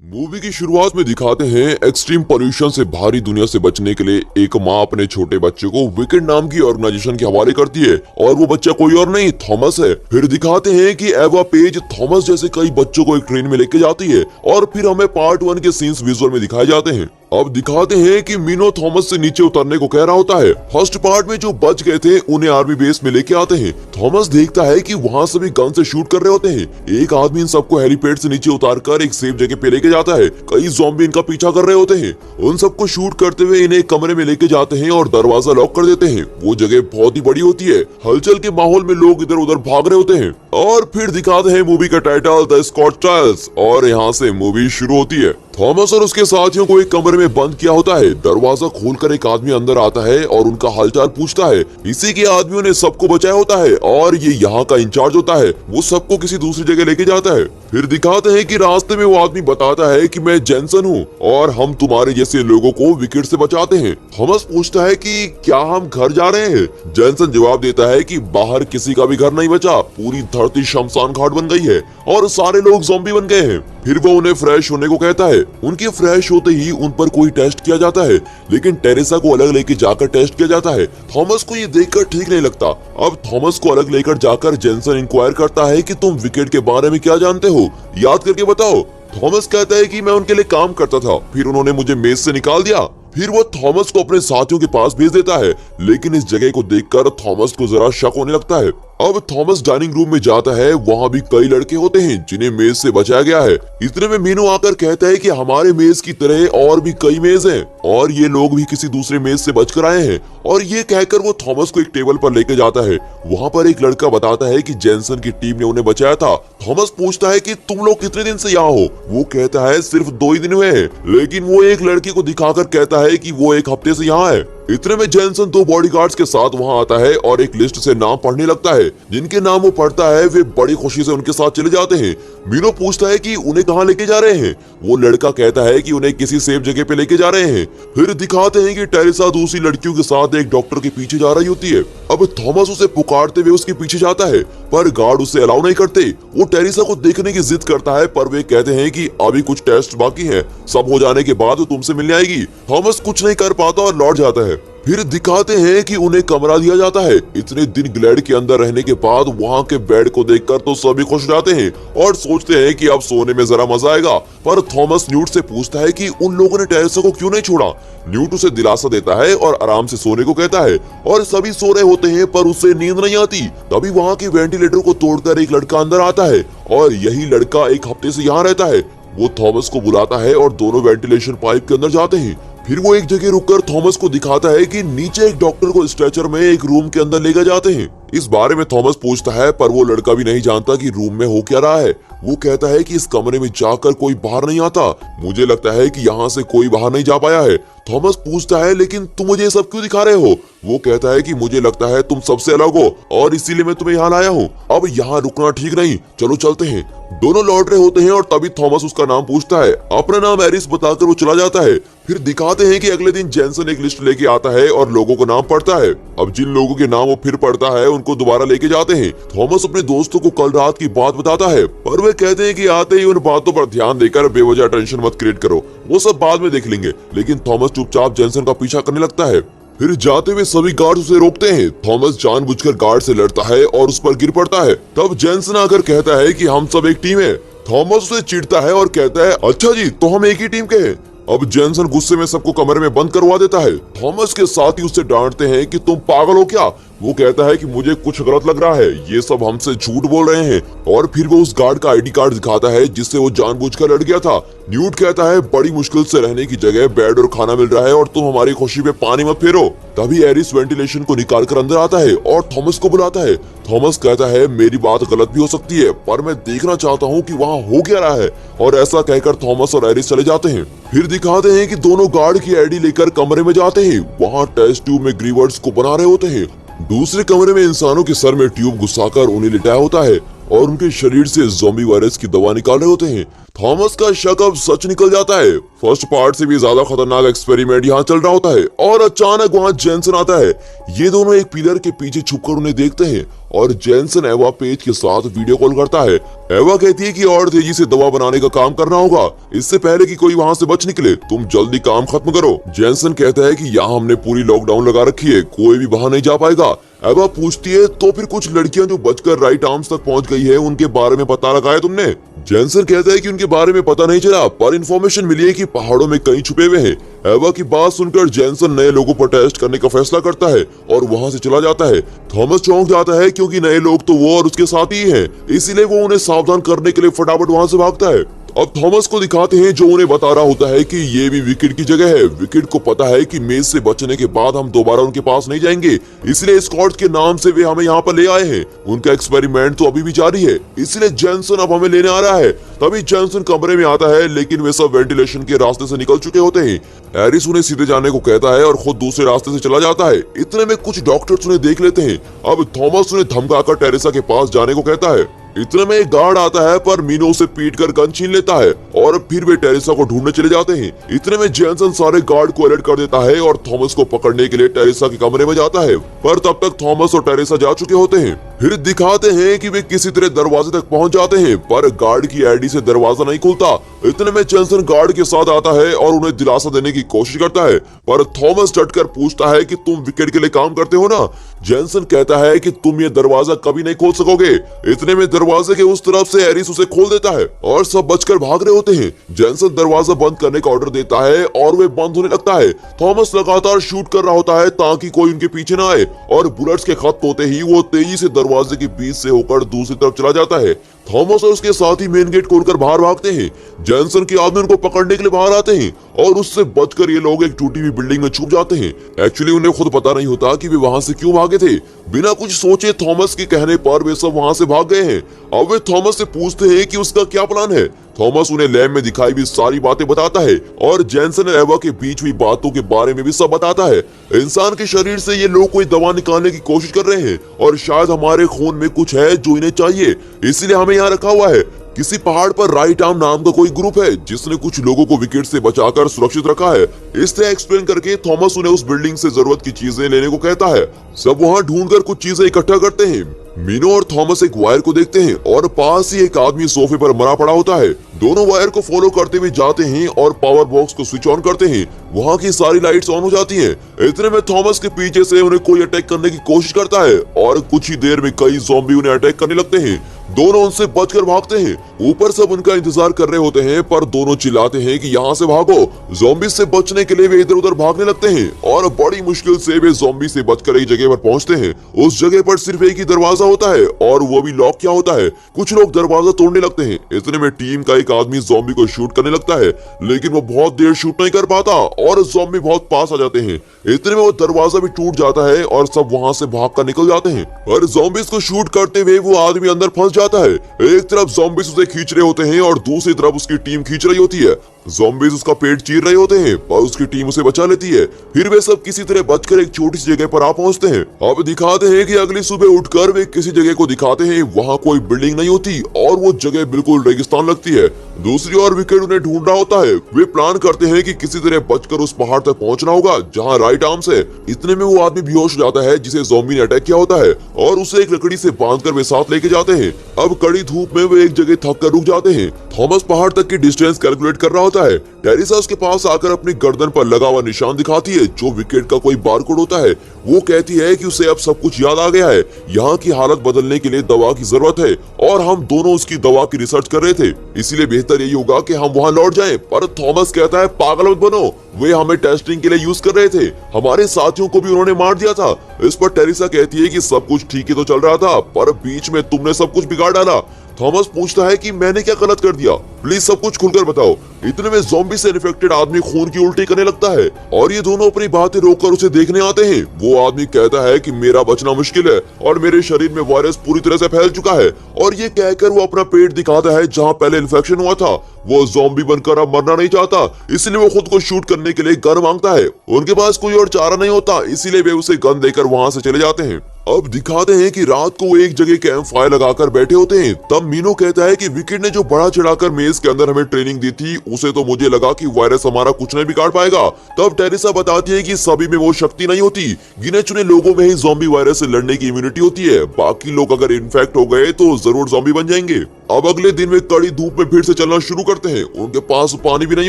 Movie की शुरुआत में दिखाते हैं एक्सट्रीम पोल्यूशन से भारी दुनिया से बचने के लिए एक माँ अपने छोटे बच्चे को विकेड नाम की ऑर्गेनाइजेशन के हवाले करती है और वो बच्चा कोई और नहीं थॉमस है। फिर दिखाते हैं कि एवा पेज थॉमस जैसे कई बच्चों को एक ट्रेन में लेके जाती है और फिर हमें पार्ट 1 के सीन्स विजुअल में दिखाए जाते हैं। अब दिखाते हैं कि मीनो थॉमस से नीचे उतरने को कह रहा होता है। फर्स्ट पार्ट में जो बच गए थे उन्हें आर्मी बेस में लेके आते हैं। थॉमस देखता है कि वहाँ सभी गन से शूट कर रहे होते हैं। एक आदमी इन सबको हेलीपैड से नीचे उतारकर एक सेफ जगह पे लेके जाता है। कई ज़ॉम्बी इनका पीछा कर रहे होते हैं। उन सबको शूट करते हुए इन्हें एक कमरे में लेके जाते हैं और दरवाजा लॉक कर देते हैं। वो जगह बहुत ही बड़ी होती है। हलचल के माहौल में लोग इधर उधर भाग रहे होते हैं और फिर दिखाते हैं मूवी का टाइटल द स्कॉट चाइल्ड्स और यहाँ से मूवी शुरू होती है। थॉमस और उसके साथियों को एक कमरे में बंद किया होता है। दरवाजा खोलकर एक आदमी अंदर आता है और उनका हालचाल पूछता है। इसी के आदमियों ने सबको बचाया होता है और ये यहाँ का इंचार्ज होता है। वो सबको किसी दूसरी जगह लेके जाता है। फिर दिखाते हैं कि रास्ते में वो आदमी बताता है कि मैं जेनसन हूँ और हम तुम्हारे जैसे लोगों को विकेट से बचाते हैं। थॉमस पूछता है कि क्या हम घर जा रहे हैं? जेनसन जवाब देता है कि बाहर किसी का भी घर नहीं बचा, पूरी धरती शमशान घाट बन गई है और सारे लोग ज़ॉम्बी बन गए हैं। फिर वो उन्हें फ्रेश होने को कहता है। उनके फ्रेश होते ही उन पर कोई टेस्ट किया जाता है, लेकिन टेरेसा को अलग लेके जाकर टेस्ट किया जाता है। थॉमस को ये देखकर ठीक नहीं लगता। अब थॉमस को अलग लेकर जाकर जेनसन इंक्वायर करता है कि तुम विकेट के बारे में क्या जानते हो, याद करके बताओ। थॉमस कहता है कि मैं उनके लिए काम करता था, फिर उन्होंने मुझे मेज से निकाल दिया। फिर वो थॉमस को अपने साथियों के पास भेज देता है, लेकिन इस जगह को देखकर थॉमस को जरा शक होने लगता है। अब थॉमस डाइनिंग रूम में जाता है। वहाँ भी कई लड़के होते हैं जिन्हें मेज से बचाया गया है। इतने में मीनू आकर कहता है कि हमारे मेज की तरह और भी कई मेज हैं और ये लोग भी किसी दूसरे मेज से बचकर आए हैं। और ये कहकर वो थॉमस को एक टेबल पर लेके जाता है। वहाँ पर एक लड़का बताता है कि जेनसन की टीम ने उन्हें बचाया था। थॉमस पूछता है कि तुम लोग कितने दिन से यहाँ हो? वो कहता है सिर्फ 2 ही दिन हुए हैं, लेकिन वो एक लड़की को दिखाकर कहता है कि वो 1 हफ्ते से यहाँ है। इतने में जेनसन 2 बॉडीगार्ड्स के साथ वहाँ आता है और एक लिस्ट से नाम पढ़ने लगता है। जिनके नाम वो पढ़ता है वे बड़ी खुशी से उनके साथ चले जाते हैं। मीनो पूछता है कि उन्हें कहाँ लेके जा रहे हैं? वो लड़का कहता है कि उन्हें किसी सेफ जगह पे लेके जा रहे हैं। फिर दिखाते हैं कि टेरेसा दूसरी लड़कियों के साथ एक डॉक्टर के पीछे जा रही होती है। अब थॉमस उसे पुकारते हुए उसके पीछे जाता है, पर गार्ड उसे अलाउ नहीं करते। वो टेरेसा को देखने की जिद करता है, पर वे कहते हैं कि अभी कुछ टेस्ट बाकी हैं, सब हो जाने के बाद वो तुमसे मिलने आएगी। थॉमस कुछ नहीं कर पाता और लौट जाता है। फिर दिखाते हैं कि उन्हें कमरा दिया जाता है। इतने दिन ग्लैड के अंदर रहने के बाद वहाँ के बेड को देखकर तो सभी खुश जाते हैं और सोचते हैं कि अब सोने में जरा मजा आएगा। पर थॉमस न्यूट से पूछता है कि उन लोगों ने टेरेसा को क्यों नहीं छोड़ा। न्यूट उसे दिलासा देता है और आराम से सोने को कहता है और सभी सो रहे होते हैं, पर उसे नींद नहीं आती। तभी वहाँ के वेंटिलेटर को तोड़कर एक लड़का अंदर आता है और यही लड़का 1 हफ्ते से यहाँ रहता है। वो थॉमस को बुलाता है और दोनों वेंटिलेशन पाइप के अंदर जाते हैं। फिर वो एक जगह रुककर थॉमस को दिखाता है कि नीचे एक डॉक्टर को स्ट्रेचर में एक रूम के अंदर लेकर जाते हैं। इस बारे में थॉमस पूछता है, पर वो लड़का भी नहीं जानता कि रूम में हो क्या रहा है। वो कहता है कि इस कमरे में जाकर कोई बाहर नहीं आता। मुझे लगता है कि यहाँ से कोई बाहर नहीं जा पाया है। थॉमस पूछता है, लेकिन तुम मुझे ये सब क्यों दिखा रहे हो? वो कहता है कि मुझे लगता है तुम सबसे अलग हो और इसीलिए मैं तुम्हें यहाँ लाया हूँ। अब यहाँ रुकना ठीक नहीं, चलो चलते हैं। दोनों लौट रहे होते हैं और तभी थॉमस उसका नाम पूछता है। अपना नाम एरिस बताकर वो चला जाता है। फिर दिखाते हैं कि अगले दिन जेनसन एक लिस्ट लेके आता है और लोगों को नाम पढ़ता है। अब जिन लोगों के नाम वो फिर पढ़ता है उनको दोबारा लेके जाते हैं। थॉमस अपने दोस्तों को कल रात की बात बताता है, पर वे कहते हैं कि आते ही उन बातों पर ध्यान देकर बेवजह टेंशन मत क्रिएट करो, वो सब बाद में देख लेंगे। लेकिन थॉमस चुपचाप जेनसन का पीछा करने लगता है। फिर जाते हुए सभी गार्ड उसे रोकते हैं। थॉमस जानबूझकर गार्ड से लड़ता है और उस पर गिर पड़ता है। तब जेनसन आकर कहता है कि हम सब एक टीम है। थॉमस उसे चिढ़ता है और कहता है, अच्छा जी, तो हम एक ही टीम के हैं। अब जेनसन गुस्से में सबको कमरे में बंद करवा देता है। थॉमस के साथी उससे डांटते हैं कि तुम पागल हो क्या? वो कहता है कि मुझे कुछ गलत लग रहा है, ये सब हमसे झूठ बोल रहे हैं। और फिर वो उस गार्ड का आईडी कार्ड दिखाता है जिससे वो जानबूझकर लड़ गया था। न्यूट कहता है, बड़ी मुश्किल से रहने की जगह बेड और खाना मिल रहा है और तुम हमारी खुशी पे पानी मत फेरो। तभी एरिस वेंटिलेशन को निकालकर अंदर आता है और थॉमस को बुलाता है। थॉमस कहता है, मेरी बात गलत भी हो सकती है, पर मैं देखना चाहता हूँ कि वहाँ हो क्या रहा है। और ऐसा कहकर थॉमस और एरिस चले जाते हैं। फिर दिखाते हैं कि दोनों गार्ड की आईडी लेकर कमरे में जाते हैं। वहाँ टेस्ट ट्यूब में ग्रीवर्ड्स को बना रहे होते हैं। दूसरे कमरे में इंसानों के सर में ट्यूब घुसाकर उन्हें लिटाया होता है और उनके शरीर से ज़ॉम्बी वायरस की दवा निकाल रहे होते हैं। थॉमस का शक अब सच निकल जाता है। फर्स्ट पार्ट से भी ज्यादा खतरनाक एक्सपेरिमेंट यहाँ चल रहा होता है और अचानक वहाँ जेनसन आता है। ये दोनों एक पिलर के पीछे छुपकर उन्हें देखते हैं और जेनसन एवा पेज के साथ वीडियो कॉल करता है। एवा कहती है कि और तेजी से दवा बनाने का काम करना होगा इससे पहले कि कोई वहाँ से बच निकले, तुम जल्दी काम खत्म करो। जेनसन कहता है कि यहाँ हमने पूरी लॉकडाउन लगा रखी है, कोई भी बाहर नहीं जा पाएगा। एवा पूछती है तो फिर कुछ लड़कियां जो बचकर राइट आर्म्स तक पहुंच गई है उनके बारे में पता लगाया तुमने? जेनसन कहता है कि उनके बारे में पता नहीं चला पर इन्फॉर्मेशन मिली है कि पहाड़ों में कहीं छुपे हुए हैं। एवा की बात सुनकर जेनसन नए लोगों पर टेस्ट करने का फैसला करता है और वहां से चला जाता है। थॉमस चौंक जाता है क्योंकि नए लोग तो वो और उसके साथ ही हैं, इसीलिए वो उन्हें सावधान करने के लिए फटाफट वहां से भागता है। अब थॉमस को दिखाते हैं जो उन्हें बता रहा होता है कि ये भी विकेट की जगह है। विकेट को पता है कि मेज से बचने के बाद हम दोबारा उनके पास नहीं जाएंगे, इसलिए स्कॉट्स के नाम से वे हमें यहाँ पर ले आए हैं। उनका एक्सपेरिमेंट तो अभी भी जारी है, इसलिए जेनसन अब हमें लेने आ रहा है। तभी जेनसन कमरे में आता है लेकिन वे सब वेंटिलेशन के रास्ते से निकल चुके होते हैं। एरिस उन्हें सीधे जाने को कहता है और खुद दूसरे रास्ते से चला जाता है। इतने में कुछ डॉक्टर्स उन्हें देख लेते हैं। अब थॉमस उन्हें धमकाकर टेरेसा के पास जाने को कहता है। इतने में एक गार्ड आता है पर मीनो उसे पीट कर गन छीन लेता है और फिर वे टेरेसा को ढूंढने चले जाते हैं। इतने में जेनसन सारे गार्ड को अलर्ट कर देता है और थॉमस को पकड़ने के लिए टेरेसा के कमरे में जाता है, पर तब तक थॉमस और टेरेसा जा चुके होते हैं। फिर दिखाते हैं कि वे किसी तरह दरवाजे तक पहुंच जाते हैं पर गार्ड की आईडी से दरवाजा नहीं खुलता। इतने में जेनसन गार्ड के साथ आता है और उन्हें दिलासा देने की कोशिश करता है, पर थॉमस डटकर पूछता है कि तुम विकेट के लिए काम करते हो ना? जेनसन कहता है कि तुम ये दरवाजा कभी नहीं खोल सकोगे। इतने में दरवाजे के उस तरफ से एरिस उसे खोल देता है और सब बचकर भाग रहे होते हैं। जेनसन दरवाजा बंद करने का ऑर्डर देता है और वे बंद होने लगता है। थॉमस लगातार शूट कर रहा होता है ताकि कोई उनके पीछे ना आए और बुलेट्स के खत्म होते ही वो तेजी से दरवाजे के बीच से होकर दूसरी तरफ चला जाता है। थॉमस और उसके साथी मेन गेट खोलकर बाहर भागते हैं। जेनसन के आदमी उनको पकड़ने के लिए बाहर आते हैं और उससे बचकर ये लोग एक टूटी हुई बिल्डिंग में छुप जाते हैं। एक्चुअली उन्हें खुद पता नहीं होता कि वे वहां से क्यों भागे थे। बिना कुछ सोचे थॉमस के कहने पर वे सब वहां से भाग गए हैं। अब वे थॉमस से पूछते हैं कि उसका क्या प्लान है। थॉमस उन्हें लैब में दिखाई हुई सारी बातें बताता है और जेनसन और एवा के बीच हुई बातों के बारे में भी सब बताता है। इंसान के शरीर से ये लोग कोई दवा निकालने की कोशिश कर रहे हैं और शायद हमारे खून में कुछ है जो इन्हें चाहिए, इसलिए हमें यहाँ रखा हुआ है। किसी पहाड़ पर राइट आर्म नाम का कोई ग्रुप है जिसने कुछ लोगों को विकेट से बचाकर सुरक्षित रखा है। इस तरह एक्सप्लेन करके थॉमस उन्हें उस बिल्डिंग से जरूरत की चीजें लेने को कहता है। सब वहाँ ढूंढकर कुछ चीजें इकट्ठा करते हैं। मीनो और थॉमस एक वायर को देखते हैं और पास ही एक आदमी सोफे पर मरा पड़ा होता है। दोनों वायर को फॉलो करते हुए जाते हैं और पावर बॉक्स को स्विच ऑन करते हैं। वहाँ की सारी लाइट्स ऑन हो जाती हैं। इतने में थॉमस के पीछे से उन्हें कोई अटैक करने की कोशिश करता है और कुछ ही देर में कई ज़ॉम्बी उन्हें अटैक करने लगते हैं। दोनों उनसे बचकर भागते हैं। ऊपर सब उनका इंतजार कर रहे होते हैं पर दोनों चिल्लाते हैं कि यहाँ से भागो। ज़ॉम्बी से बचने के लिए वे इधर उधर भागने लगते हैं और बड़ी मुश्किल से वे ज़ॉम्बी से बचकर एक जगह पर पहुँचते हैं। उस जगह पर सिर्फ एक ही दरवाजा होता है और वो भी लॉक किया होता है। कुछ लोग दरवाजा तोड़ने लगते हैं। इतने में टीम का एक आदमी ज़ॉम्बी को शूट करने लगता है लेकिन वो बहुत देर शूट नहीं कर पाता और ज़ॉम्बी बहुत पास आ जाते हैं। इतने में वो दरवाजा भी टूट जाता है और सब वहाँ से भागकर निकल जाते हैं। और ज़ॉम्बीज को शूट करते हुए वो आदमी अंदर फंस जाता है। एक तरफ ज़ॉम्बीज उसे खींच रहे होते हैं और दूसरी तरफ उसकी टीम खींच रही होती है। ज़ॉम्बीज उसका पेट चीर रहे होते हैं पर उसकी टीम उसे बचा लेती है। फिर वे सब किसी तरह बचकर एक छोटी सी जगह पर आ पहुंचते हैं। अब दिखाते हैं कि अगली सुबह उठकर वे किसी जगह को दिखाते हैं। वहाँ कोई बिल्डिंग नहीं होती और वो जगह बिल्कुल रेगिस्तान लगती है। दूसरी ओर विकेट उन्हें ढूंढ रहा होता है। वे प्लान करते हैं कि किसी तरह बचकर उस पहाड़ तक पहुंचना होगा जहाँ राइट आर्म से। इतने में वो आदमी बेहोश हो जाता है जिसे ज़ॉम्बी ने अटैक किया होता है और उसे एक लकड़ी से बांधकर वे साथ लेके जाते हैं। अब कड़ी धूप में वे एक जगह थक कर रुक जाते हैं। थॉमस पहाड़ तक की डिस्टेंस कैलकुलेट कर रहा होता है। टेरेसा उसके पास आकर अपनी गर्दन पर लगा हुआ निशान दिखाती है जो विकेट का कोई बारकोड होता है। वो कहती है कि उसे अब सब कुछ याद आ गया है। यहाँ की हालत बदलने के लिए दवा की जरूरत है और हम दोनों उसकी दवा की रिसर्च कर रहे थे, इसीलिए बेहतर यही होगा कि हम वहाँ लौट जाएं। पर थॉमस कहता है पागल मत बनो, वे हमें टेस्टिंग के लिए यूज कर रहे थे। हमारे साथियों को भी उन्होंने मार दिया था। इस पर टेरेसा कहती है कि सब कुछ ठीक ही तो चल रहा था पर बीच में तुमने सब कुछ बिगाड़ डाला। थॉमस पूछता है कि मैंने क्या गलत कर दिया, प्लीज सब कुछ खुलकर बताओ। इतने में ज़ॉम्बी से इन्फेक्टेड आदमी खून की उल्टी करने लगता है और ये दोनों अपनी बातें रोककर उसे देखने आते हैं। वो आदमी कहता है कि मेरा बचना मुश्किल है और मेरे शरीर में वायरस पूरी तरह से फैल चुका है, और ये कहकर वो अपना पेट दिखाता है जहाँ पहले इन्फेक्शन हुआ था। वो ज़ॉम्बी बनकर अब मरना नहीं चाहता, इसलिए वो खुद को शूट करने के लिए गन मांगता है। उनके पास कोई और चारा नहीं होता, इसीलिए वे उसे गन देकर वहाँ से चले जाते हैं। अब दिखाते हैं कि रात को वो एक जगह कैंप फायर लगाकर बैठे होते हैं। तब मीनो कहता है कि विकेट ने जो बड़ा चढ़ाकर मेज के अंदर हमें ट्रेनिंग दी थी, उसे तो मुझे लगा कि वायरस हमारा कुछ नहीं बिगाड़ पाएगा। तब टेरेसा बताती है कि सभी में वो शक्ति नहीं होती, गिने चुने लोगों में ही ज़ॉम्बी वायरस से लड़ने की इम्यूनिटी होती है। बाकी लोग अगर इन्फेक्ट हो गए तो जरूर ज़ॉम्बी बन जाएंगे। अब अगले दिन वे कड़ी धूप में फिर से चलना शुरू करते हैं। उनके पास पानी भी नहीं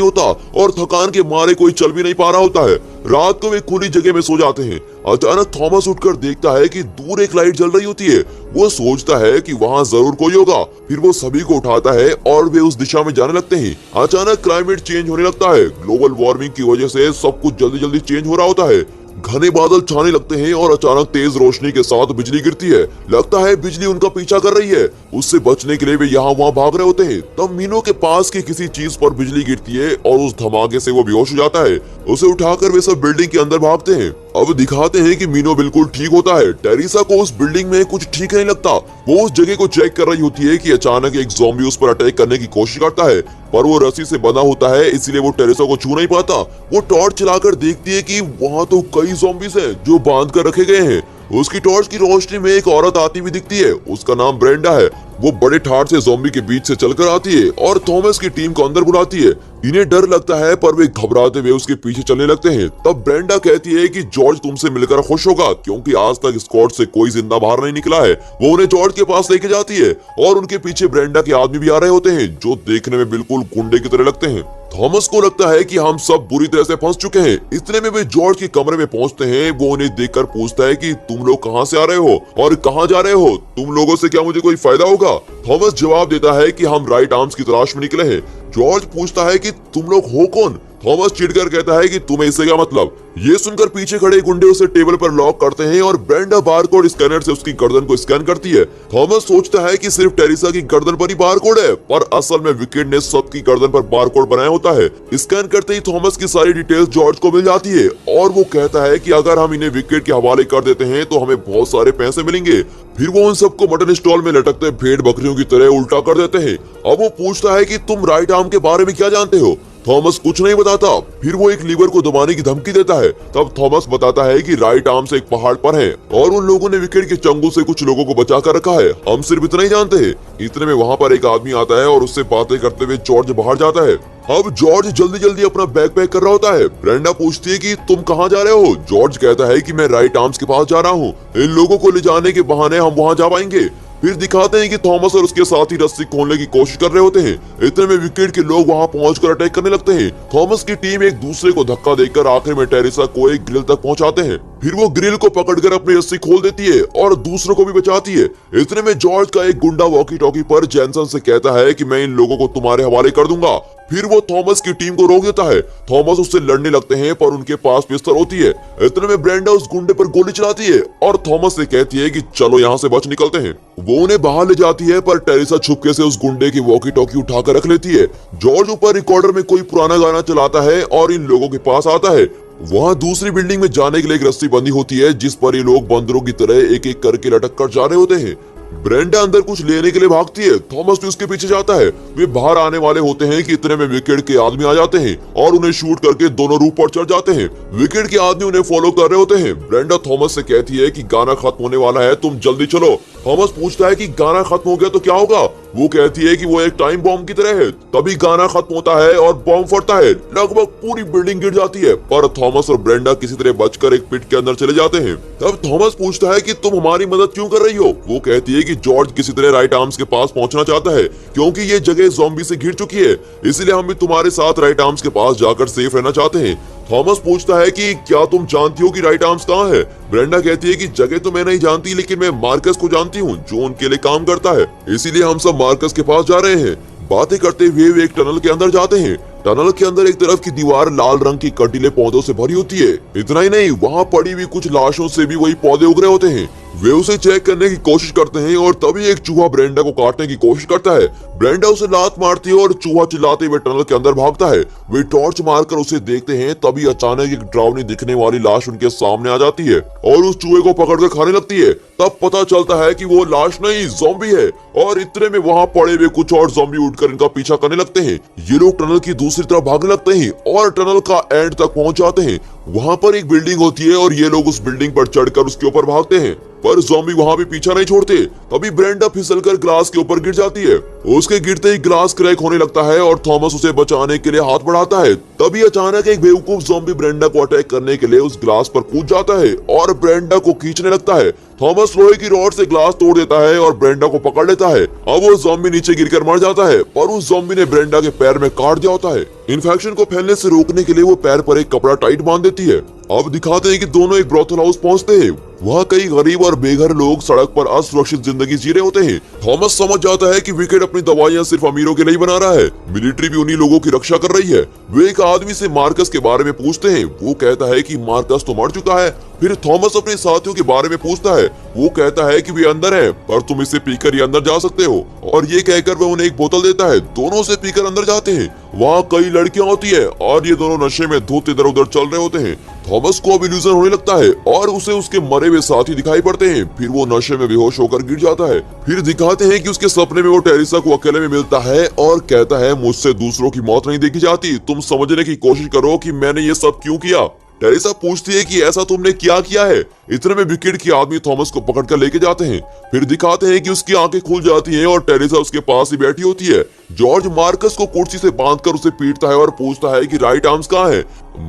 होता और थकान के मारे कोई चल भी नहीं पा रहा होता है। रात को वे खुली जगह में सो जाते हैं। अचानक थॉमस उठकर देखता है कि दूर एक लाइट जल रही होती है। वो सोचता है कि वहाँ जरूर कोई होगा। फिर वो सभी को उठाता है और वे उस दिशा में जाने लगते हैं। अचानक क्लाइमेट चेंज होने लगता है। ग्लोबल वार्मिंग की वजह से सब कुछ जल्दी जल्दी चेंज हो रहा होता है। घने बादल छाने लगते हैं और अचानक तेज रोशनी के साथ बिजली गिरती है। लगता है बिजली उनका पीछा कर रही है। उससे बचने के लिए वे यहाँ वहाँ भाग रहे होते हैं। तब मीनो के पास की किसी चीज पर बिजली गिरती है और उस धमाके से वो बेहोश हो जाता है। उसे उठाकर वे सब बिल्डिंग के अंदर भागते हैं। अब दिखाते हैं कि मीनो बिल्कुल ठीक होता है। टेरेसा को उस बिल्डिंग में कुछ ठीक नहीं लगता। वो उस जगह को चेक कर रही होती है कि अचानक एक ज़ॉम्बी उस पर अटैक करने की कोशिश करता है, पर वो रस्सी से बंधा होता है, इसलिए वो टेरेसा को छू नहीं पाता। वो टॉर्च चलाकर देखती है कि वहाँ तो कई ज़ॉम्बीज हैं जो बांध कर रखे गए हैं। उसकी टॉर्च की रोशनी में एक औरत आती हुई दिखती है। उसका नाम ब्रेंडा है। वो बड़े ठाठ से ज़ॉम्बी के बीच से चलकर आती है और थॉमस की टीम को अंदर बुलाती है। इन्हें डर लगता है पर वे घबराते हुए उसके पीछे चलने लगते हैं। तब ब्रेंडा कहती है कि जॉर्ज तुमसे मिलकर खुश होगा, क्योंकि आज तक स्क्वाड से कोई जिंदा बाहर नहीं निकला है। वो उन्हें जॉर्ज के पास लेके जाती है और उनके पीछे ब्रेंडा के आदमी भी आ रहे होते हैं, जो देखने में बिल्कुल गुंडे की तरह लगते हैं। थॉमस को लगता है कि हम सब बुरी तरह से फंस चुके हैं। इतने में वे जॉर्ज के कमरे में पहुंचते हैं। वो उन्हें देखकर पूछता है कि तुम लोग कहां से आ रहे हो और कहां जा रहे हो? तुम लोगों से क्या मुझे कोई फायदा होगा? थॉमस जवाब देता है कि हम राइट आर्म्स की तलाश में निकले हैं। जॉर्ज पूछता है कि तुम लोग हो कौन? थॉमस चिढ़कर कहता है कि तुम्हें इससे क्या मतलब? ये सुनकर पीछे खड़े गुंडे उसे टेबल पर लॉक करते हैं और ब्रेंडा बारकोड स्कैनर से उसकी गर्दन को स्कैन करती है। थॉमस सोचता है कि सिर्फ टेरेसा की गर्दन पर ही बारकोड है, पर असल में विकेट ने सबकी गर्दन पर बारकोड बनाया होता है। स्कैन करते ही थॉमस की सारी डिटेल्स जॉर्ज को मिल जाती है और वो कहता है कि अगर हम इन्हें विकेट के हवाले कर देते हैं तो हमें बहुत सारे पैसे मिलेंगे। फिर वो उन सबको मटन स्टॉल में लटकते भेड़ बकरियों की तरह उल्टा कर देते हैं। अब वो पूछता है कि तुम राइट आर्म के बारे में क्या जानते हो? थॉमस कुछ नहीं बताता। फिर वो एक लीवर को दबाने की धमकी देता है। तब थॉमस बताता है कि राइट आर्म से एक पहाड़ पर है और उन लोगों ने विकेट के चंगुल से कुछ लोगों को बचा कर रखा है। हम सिर्फ इतना ही जानते हैं। इतने में वहाँ पर एक आदमी आता है और उससे बातें करते हुए जॉर्ज बाहर जाता है। अब जॉर्ज जल्दी जल्दी अपना बैग पैक कर रहा होता है। ब्रेंडा पूछती है कि तुम कहाँ जा रहे हो? जॉर्ज कहता है कि मैं राइट आर्म्स के पास जा रहा हूँ। इन लोगों को ले जाने के बहाने हम वहाँ जा पाएंगे। फिर दिखाते हैं कि थॉमस और उसके साथी रस्सी खोलने की कोशिश कर रहे होते हैं। इतने में विकेट के लोग वहां पहुंचकर अटैक करने लगते हैं। थॉमस की टीम एक दूसरे को धक्का देकर आखिर में टेरेसा को एक ग्रिल तक पहुंचाते हैं। फिर वो ग्रिल को पकड़कर अपनी रस्सी खोल देती है और दूसरों को भी बचाती है। इतने में जॉर्ज का एक गुंडा वॉकी टॉकी पर जैनसन से कहता है कि मैं इन लोगों को तुम्हारे हवाले कर दूंगा। फिर वो थॉमस की टीम को रोक देता है। थॉमस उससे लड़ने लगते हैं पर उनके पास पिस्तौल होती है। इतने में ब्रेंडा उस गुंडे पर गोली चलाती है और थॉमस से कहती है कि चलो यहाँ से बच निकलते हैं। वो उन्हें बाहर ले जाती है पर टेरेसा छुपके से उस गुंडे की वॉकी टॉकी उठाकर रख लेती है। जॉर्ज ऊपर रिकॉर्डर में कोई पुराना गाना चलाता है और इन लोगों के पास आता है। वहाँ दूसरी बिल्डिंग में जाने के लिए एक रस्सी बंधी होती है, जिस पर ये लोग बंदरों की तरह एक एक करके लटक कर जा रहे होते हैं। ब्रेंडा अंदर कुछ लेने के लिए भागती है। थॉमस भी उसके पीछे जाता है। वे बाहर आने वाले होते हैं कि इतने में विकेट के आदमी आ जाते हैं और उन्हें शूट करके दोनों रूफ पर चढ़ जाते हैं। विकेट के आदमी उन्हें फॉलो कर रहे होते हैं। ब्रेंडा थॉमस से कहती है कि गाना खत्म होने वाला है, तुम जल्दी चलो। थॉमस पूछता है कि गाना खत्म हो गया तो क्या होगा? वो कहती है कि वो एक टाइम बॉम्ब की तरह है। तभी गाना खत्म होता है और बॉम्ब फटता है। लगभग पूरी बिल्डिंग गिर जाती है, पर थॉमस और ब्रेंडा किसी तरह बचकर एक पिट के अंदर चले जाते हैं। तब थॉमस पूछता है कि तुम हमारी मदद क्यों कर रही हो? वो कहती है कि जॉर्ज किसी तरह राइट आर्म्स के पास पहुंचना चाहता है, क्योंकि ये जगह ज़ॉम्बी से घिर चुकी है। इसलिए हम भी तुम्हारे साथ राइट आर्म्स के पास जाकर सेफ रहना चाहते हैं। थॉमस पूछता है कि क्या तुम जानती हो कि राइट आर्म्स कहाँ है? ब्रेंडा कहती है कि जगह तो मैं नहीं जानती, लेकिन मैं मार्कस को जानती हूँ जो उनके लिए काम करता है। इसीलिए हम सब मार्कस के पास जा रहे हैं। बातें करते हुए वे एक टनल के अंदर जाते हैं। टनल के अंदर एक तरफ की दीवार लाल रंग की कंटीले पौधों से भरी होती है। इतना ही नहीं, वहाँ पड़ी हुई कुछ लाशों से भी वही पौधे उग रहे होते हैं। वे उसे चेक करने की कोशिश करते हैं और तभी एक चूहा ब्रेंडा को काटने की कोशिश करता है। ब्रेंडा उसे लात मारती है और चूहा चिल्लाते हुए टनल के अंदर भागता है। वे टॉर्च मारकर उसे देखते हैं, तभी अचानक एक डरावनी दिखने वाली लाश उनके सामने आ जाती है और उस चूहे को पकड़कर खाने लगती है। तब पता चलता है कि वो लाश नहीं, ज़ॉम्बी है। और इतने में वहाँ पड़े हुए कुछ और ज़ॉम्बी उठकर इनका पीछा करने लगते हैं। ये लोग टनल की दूसरी तरफ भागने लगते हैं और टनल का एंड तक पहुंच जाते हैं। वहाँ पर एक बिल्डिंग होती है और ये लोग उस बिल्डिंग पर चढ़कर उसके ऊपर भागते हैं, पर ज़ॉम्बी वहाँ भी पीछा नहीं छोड़ते। तभी ब्रेंडा फिसलकर ग्लास के ऊपर गिर जाती है। उसके गिरते ही ग्लास क्रैक होने लगता है और थॉमस उसे बचाने के लिए हाथ बढ़ाता है। तभी अचानक एक बेवकूफ ज़ॉम्बी ब्रेंडा को अटैक करने के लिए उस ग्लास पर कूद जाता है और ब्रेंडा को खींचने लगता है। थॉमस लोहे की रॉड से ग्लास तोड़ देता है और ब्रेंडा को पकड़ लेता है। अब वो ज़ॉम्बी नीचे गिरकर मर जाता है, पर उस ज़ॉम्बी ने ब्रेंडा के पैर में काट दिया होता है। इन्फेक्शन को फैलने से रोकने के लिए वो पैर पर एक कपड़ा टाइट बांध देती है। अब दिखाते हैं कि दोनों एक ब्रोथल हाउस पहुंचते हैं। वहाँ कई गरीब और बेघर लोग सड़क पर असुरक्षित जिंदगी जी रहे होते हैं। थॉमस समझ जाता है कि विकेट अपनी दवाइयाँ सिर्फ अमीरों के लिए बना रहा है। मिलिट्री भी उन्हीं लोगों की रक्षा कर रही है। वे एक आदमी से मार्कस के बारे में पूछते हैं। वो कहता है कि मार्कस तो मर चुका है। फिर थॉमस अपने साथियों के बारे में पूछता है। वो कहता है कि वे अंदर हैं, पर तुम इसे पीकर ये अंदर जा सकते हो, और ये कहकर वह उन्हें एक बोतल देता है। दोनों उसे पीकर अंदर जाते हैं। वहाँ कई लड़कियां होती है और ये दोनों नशे में धुत इधर उधर चल रहे होते हैं। थॉमस को अब इल्यूजन होने लगता है और उसे उसके मरे हुए साथी दिखाई पड़ते हैं। फिर वो नशे में बेहोश होकर गिर जाता है। फिर दिखाते हैं कि उसके सपने में वो टेरेसा को अकेले में मिलता है और कहता है, मुझसे दूसरों की मौत नहीं देखी जाती। तुम समझने की कोशिश करो कि मैंने ये सब क्यों किया। टेरेसा पूछती है कि ऐसा तुमने क्या किया है। इतने में विकेट के आदमी थॉमस को पकड़कर लेके जाते हैं। फिर दिखाते हैं कि उसकी आंखें खुल जाती हैं और टेरेसा उसके पास ही बैठी होती है। जॉर्ज मार्कस को कुर्सी से बांधकर उसे पीटता है और पूछता है कि राइट आर्म्स कहाँ है।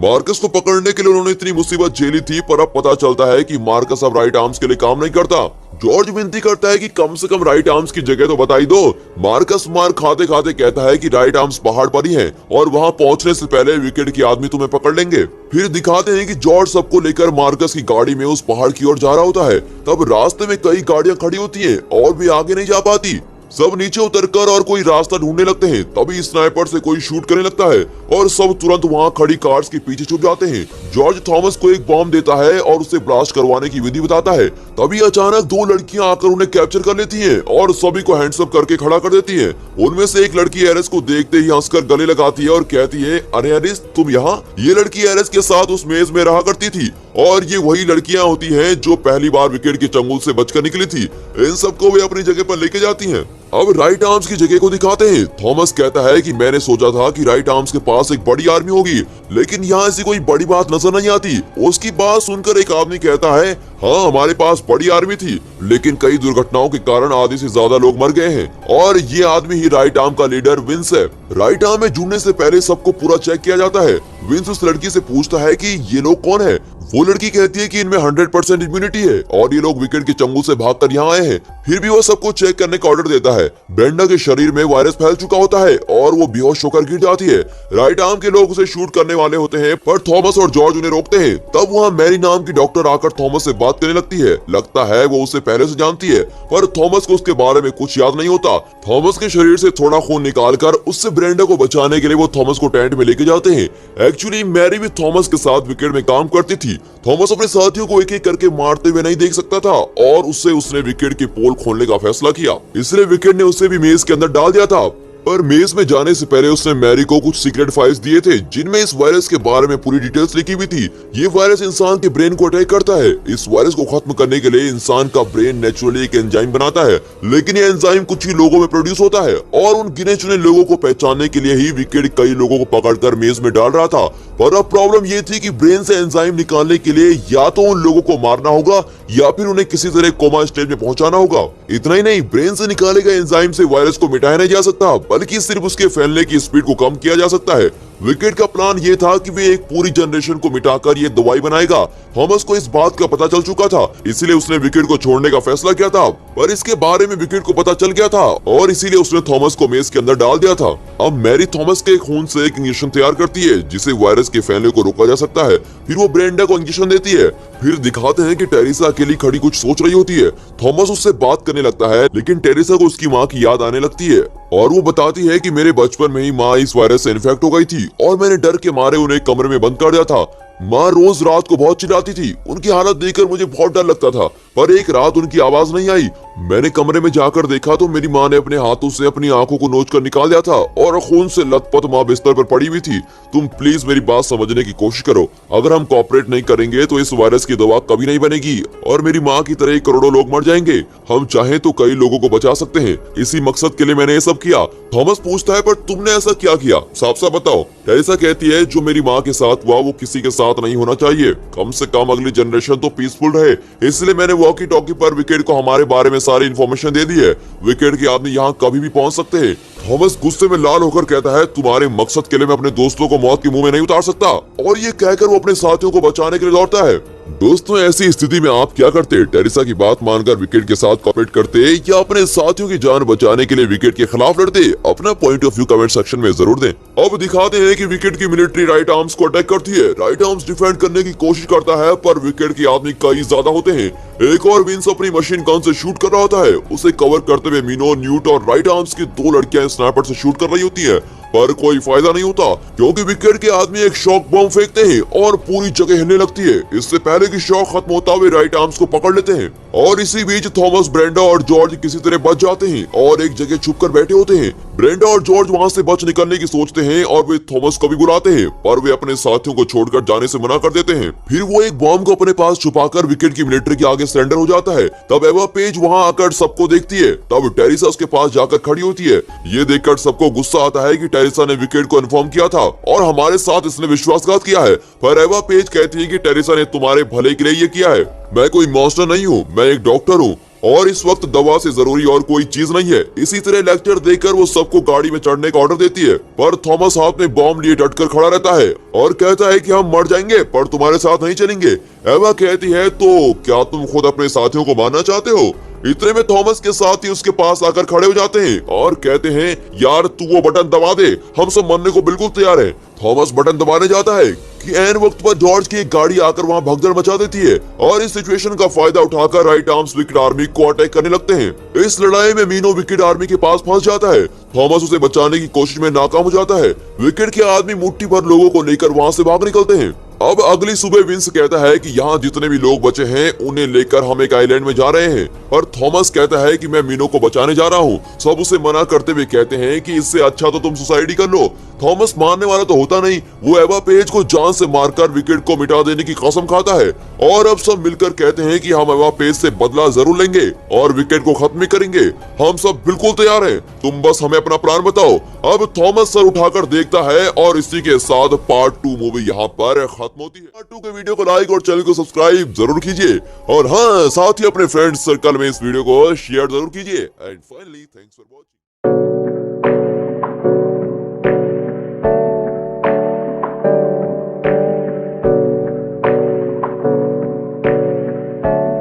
मार्कस को पकड़ने के लिए उन्होंने इतनी मुसीबत झेली थी, पर अब पता चलता है कि मार्कस अब राइट आर्म्स के लिए काम नहीं करता। जॉर्ज विनती करता है कि कम से कम राइट आर्म्स की जगह तो बताई दो। मार्कस मार खाते खाते कहता है कि राइट आर्म्स पहाड़ पर ही हैं और वहां पहुंचने से पहले विकेट के आदमी तुम्हें पकड़ लेंगे। फिर दिखाते हैं कि जॉर्ज सबको लेकर मार्कस की गाड़ी में उस पहाड़ की ओर जा रहा होता है। तब रास्ते में कई गाड़ियां खड़ी होती हैं और भी आगे नहीं जा पाती। सब नीचे उतरकर और कोई रास्ता ढूंढने लगते हैं। तभी स्नाइपर से कोई शूट करने लगता है और सब तुरंत वहां खड़ी कार्स के पीछे छुप जाते हैं। जॉर्ज थॉमस को एक बॉम्ब देता है और उसे ब्लास्ट करवाने की विधि बताता है। तभी अचानक दो लड़कियां आकर उन्हें कैप्चर कर लेती हैं और सभी को हैंड्सअप करके खड़ा कर देती हैं। उनमें से एक लड़की एरिस को देखते ही हंसकर गले लगाती है और कहती है, अरे एरिस तुम यहाँ। ये लड़की एरिस के साथ उस मेज में रहा करती थी और ये वही लड़कियां होती हैं जो पहली बार विकेट के चंगुल से बचकर निकली थी। इन सबको वे अपनी जगह पर लेके जाती हैं। अब राइट आर्म्स की जगह को दिखाते हैं। थॉमस कहता है कि मैंने सोचा था कि राइट आर्म्स के पास एक बड़ी आर्मी होगी, लेकिन यहाँ ऐसी कोई बड़ी बात नजर नहीं आती। उसकी बात सुनकर एक आदमी कहता है, हाँ हमारे पास बड़ी आर्मी थी, लेकिन कई दुर्घटनाओं के कारण आधे से ज्यादा लोग मर गए हैं, और ये आदमी ही राइट आर्म का लीडर विंस है। राइट आर्म में जुड़ने से पहले सबको पूरा चेक किया जाता है। विंस उस लड़की से पूछता है कि ये लोग कौन है। वो लड़की कहती है कि इनमें 100% इम्यूनिटी है और ये लोग विकेट के चंगुल से भागकर यहाँ आए हैं। फिर भी वो सबको चेक करने का ऑर्डर देता है। ब्रेंडा के शरीर में वायरस फैल चुका होता है और वो बेहोश होकर गिर जाती है। राइट आर्म के लोग उसे शूट करने वाले होते हैं, पर थॉमस और जॉर्ज उन्हें रोकते हैं। तब वहाँ मैरी नाम की डॉक्टर आकर थॉमस से बात करने लगती है। लगता है वो उसे पहले से जानती है, पर थॉमस को उसके बारे में कुछ याद नहीं होता। थॉमस के शरीर से थोड़ा खून निकालकर उससे ब्रेंडा को बचाने के लिए वो थॉमस को टेंट में लेके जाते हैं। एक्चुअली मैरी भी थॉमस के साथ विकेट में काम करती थी। थॉमस अपने साथियों को एक एक करके मारते हुए नहीं देख सकता था और उसने विकेट की पोल खोलने का फैसला किया। इसलिए विकेट ने उसे भी मेज के अंदर डाल दिया था। पर मेज में जाने से पहले उसने मैरी को कुछ सीक्रेट फाइल्स दिए थे, जिनमें इस वायरस के बारे में पूरी डिटेल्स लिखी हुई थी। ये वायरस इंसान के ब्रेन को अटैक करता है। इस वायरस को खत्म करने के लिए इंसान का ब्रेन नेचुरली एक एंजाइम बनाता है, लेकिन ये एंजाइम कुछ ही लोगों में प्रोड्यूस होता है और उन गिने चुने लोगों को पहचानने के लिए ही विकेट कई लोगों को पकड़कर मेज में डाल रहा था। पर अब प्रॉब्लम ये थी कि ब्रेन से एंजाइम निकालने के लिए या तो उन लोगों को मारना होगा या फिर उन्हें किसी तरह कोमा स्टेज में पहुंचाना होगा। इतना ही नहीं, ब्रेन से निकाले गए एंजाइम से वायरस को मिटाया नहीं जा सकता, बल्कि सिर्फ उसके फैलने की स्पीड को कम किया जा सकता है। विकेट का प्लान ये था कि वे एक पूरी जनरेशन को मिटाकर ये दवाई बनाएगा। थॉमस को इस बात का पता चल चुका था, इसलिए उसने विकेट को छोड़ने का फैसला किया था। पर इसके बारे में विकेट को पता चल गया था और इसीलिए उसने थॉमस को मेज के अंदर डाल दिया था। अब मैरी थॉमस के खून से एक इंजेक्शन तैयार करती है, जिसे वायरस के फैलने को रोका जा सकता है। फिर वो ब्रेंडा को इंजेक्शन देती है। फिर दिखाते हैं कि टेरेसा अकेली खड़ी कुछ सोच रही होती है। थॉमस उससे बात करने लगता है, लेकिन टेरेसा को उसकी माँ की याद आने लगती है और वो बताती है कि मेरे बचपन में ही माँ इस वायरस से इन्फेक्ट हो गई थी और मैंने डर के मारे उन्हें कमरे में बंद कर दिया था। माँ रोज रात को बहुत चिल्लाती थी। उनकी हालत देखकर मुझे बहुत डर लगता था, पर एक रात उनकी आवाज नहीं आई। मैंने कमरे में जाकर देखा तो मेरी माँ ने अपने हाथों से अपनी आंखों को नोच कर निकाल दिया था और खून से लथपथ माँ बिस्तर पर पड़ी हुई थी। तुम प्लीज मेरी बात समझने की कोशिश करो। अगर हम कोऑपरेट नहीं करेंगे तो इस वायरस की दवा कभी नहीं बनेगी और मेरी माँ की तरह करोड़ों लोग मर जाएंगे। हम चाहें तो कई लोगों को बचा सकते हैं। इसी मकसद के लिए मैंने ये सब किया। थॉमस पूछता है, पर तुमने ऐसा क्या किया, साफ साफ बताओ। टेरेसा कहती है, जो मेरी माँ के साथ हुआ वो किसी के साथ नहीं होना चाहिए। कम से कम अगली जनरेशन तो पीसफुल रहे, इसलिए मैंने वॉकी टॉकी पर विकेट को हमारे बारे में सारी इन्फॉर्मेशन दे दी है। विकेट के आदमी यहाँ कभी भी पहुंच सकते हैं। थॉमस गुस्से में लाल होकर कहता है, तुम्हारे मकसद के लिए मैं अपने दोस्तों को मौत के मुंह में नहीं उतार सकता। और ये कहकर वो अपने साथियों को बचाने के लिए लौटता है। दोस्तों, ऐसी स्थिति में आप क्या करते? टेरिसा की बात मानकर विकेट के साथ कॉपरेट करते या अपने साथियों की जान बचाने के लिए विकेट के खिलाफ लड़ते? अपना point of view comment section में जरूर दें। अब दिखाते हैं कि विकेट की मिलिट्री राइट आर्म्स को अटैक करती है। राइट आर्म्स डिफेंड करने की कोशिश करता है, पर विकेट के आदमी कई ज्यादा होते हैं। एक और विंस अपनी मशीन गन से शूट कर रहा होता है। उसे कवर करते हुए मीनो, न्यूट और राइट आर्म्स की दो लड़कियां स्नाइपर से शूट कर रही होती है, पर कोई फायदा नहीं होता, क्योंकि विकेट के आदमी एक शॉक बम फेंकते हैं और पूरी जगह हिलने लगती है। इससे पहले कि शॉक खत्म होता हुए राइट आर्म्स को पकड़ लेते हैं। और इसी बीच थॉमस, ब्रेंडा और जॉर्ज किसी तरह बच जाते हैं और एक जगह छुपकर बैठे होते हैं। ब्रेंडा और जॉर्ज वहां से बच निकलने की सोचते हैं और वे थॉमस को भी बुलाते हैं, पर वे अपने साथियों को छोड़कर जाने से मना कर देते हैं। फिर वो एक बॉम्ब को अपने पास छुपाकर विकेट की मिलिट्री के आगे सरेंडर हो जाता है। तब एवा पेज वहां आकर सबको देखती है। तब टेरिसा उसके पास जाकर खड़ी होती है। ये देखकर सबको गुस्सा आता है कि टेरिसा ने विकेट को इन्फॉर्म किया था और हमारे साथ इसने विश्वासघात किया है। पर एवा पेज कहती है कि टेरिसा ने तुम्हारे भले के लिए ये किया है। मैं कोई मॉन्स्टर नहीं हूँ, मैं एक डॉक्टर हूँ और इस वक्त दवा से जरूरी और कोई चीज नहीं है। इसी तरह लेक्चर देकर वो सबको गाड़ी में चढ़ने का ऑर्डर देती है, पर थॉमस हाथ में बॉम्ब लिए डटकर खड़ा रहता है और कहता है कि हम मर जाएंगे पर तुम्हारे साथ नहीं चलेंगे। एवा कहती है, तो क्या तुम खुद अपने साथियों को मारना चाहते हो? इतने में थॉमस के साथी उसके पास आकर खड़े हो जाते हैं और कहते हैं, यार तू वो बटन दबा दे, हम सब मरने को बिल्कुल तैयार हैं। थॉमस बटन दबाने जाता है कि ऐन वक्त पर जॉर्ज की एक गाड़ी आकर वहां भगदड़ मचा देती है और इस सिचुएशन का फायदा उठाकर राइट आर्म्स विकेट आर्मी को अटैक करने लगते हैं। इस लड़ाई में मीनो विकेट आर्मी के पास फंस जाता है। थॉमस उसे बचाने की कोशिश में नाकाम हो जाता है। विकेट के आदमी मुट्ठी भर लोगों को लेकर वहां से भाग निकलते हैं। अब अगली सुबह विंस कहता है कि यहाँ जितने भी लोग बचे हैं उन्हें लेकर हम एक आइलैंड में जा रहे हैं, पर थॉमस कहता है कि मैं मीनो को बचाने जा रहा हूँ। सब उसे मना करते हुए कहते हैं कि इससे अच्छा तो तुम सुसाइड कर लो। थॉमस मानने वाला तो होता नहीं, वो एवा पेज को जान से मारकर विकेट को मिटा देने की कसम खाता है और अब सब मिलकर कहते हैं कि हम एवा पेज से बदला जरूर लेंगे और विकेट को खत्म करेंगे। हम सब बिल्कुल तैयार हैं, तुम बस हमें अपना प्लान बताओ। अब थॉमस सर उठाकर देखता है और इसी के साथ पार्ट 2 मूवी यहाँ पर खत्म होती है। पार्ट 2 के वीडियो को लाइक और चैनल को सब्सक्राइब जरूर कीजिए और हाँ, साथ ही अपने फ्रेंड्स सर्कल में इस वीडियो को शेयर जरूर कीजिए। And finally, thanks for watching.